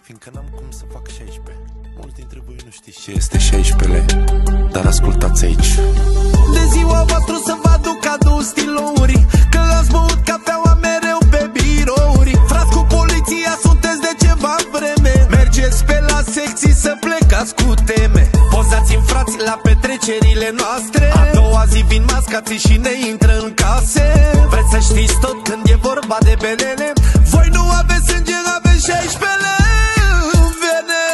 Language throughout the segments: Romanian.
fiindcă n-am cum să fac 16. Mulți dintre voi nu știți ce este 16-le, dar ascultați aici. De ziua voastră să vă aduc cadou stilouri, că ați băut cafeaua mereu pe birouri. Frați cu poliția sunteți de ceva vreme, mergeți pe la secții să plecați cu teme. Pozați-mi frați la petrecerile noastre, a doua zi vin mascații și ne intră în case. Vreți să știți tot când e vorba de belele? Voi nu aveți sânge, aveți 16-le în vene.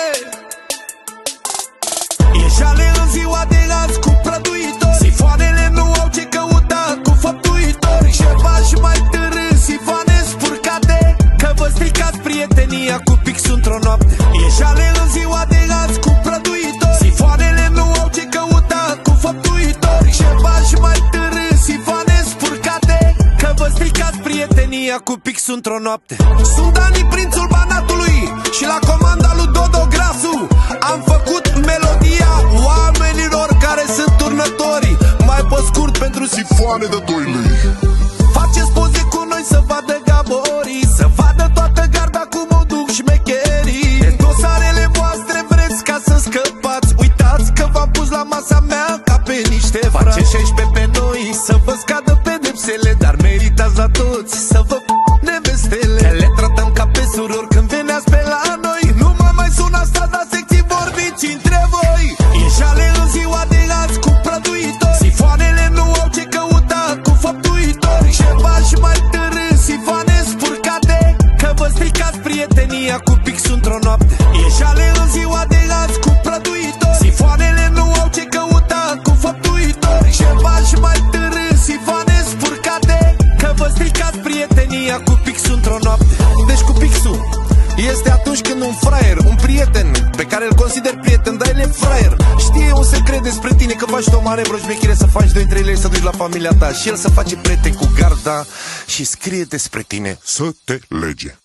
E jale în ziua de azi cu prăduitori, sifoanele nu au ce căuta cu făptuitori. Șevași mai târâi, sifoane spurcate, că vă stricați prietenia cu pixul într-o noapte. E jale în ziua de azi cu prăduitori, sifoanele nu au ce căuta cu făptuitori. Șevași mai târâi, sifoane spurcate, că vă stricați prietenia cu pixul într-o noapte. Sunt Dani, prințul Banatului, și la comanda lui Dodo Grasu am făcut melodia oamenilor care sunt turnătorii, mai pe scurt pentru sifoane de 2 lei. Faceți poze cu noi să vadă gaborii, să vadă toată garda cum o duc șmecherii. De dosarele voastre vreți ca să scăpați, uitați că v-am pus la masa mea ca pe niște frați. Face 16 pe noi să vă scadă pedepsele, dar meritați la toți să vă nevestele. Le tratăm ca pe surori când veneați pe la noi, nu mă mai sunați, stați la secții, vorbiți între voi. E jale în ziua de azi cu prăduitori, sifoanele nu au ce căuta cu făptuitori. Șevași mai târâi, sifoane spurcate, că vă stricați prietenia cu pixul într-o noapte. E jale în ziua de azi cu prăduitori, sifoanele nu au ce căuta cu făptuitori. Șevași mai târâi, sifoane spurcate, că vă stricați prietenia cu pixul într-o noapte. Deci cu pixul este atunci când un fraier, un prieten pe care îl consider prieten, dar el e fraier, știe un secret despre tine, că faci o manevră șmechire, să faci 2-3 lei să duci la familia ta și el să face prieten cu garda și scrie despre tine să te lege.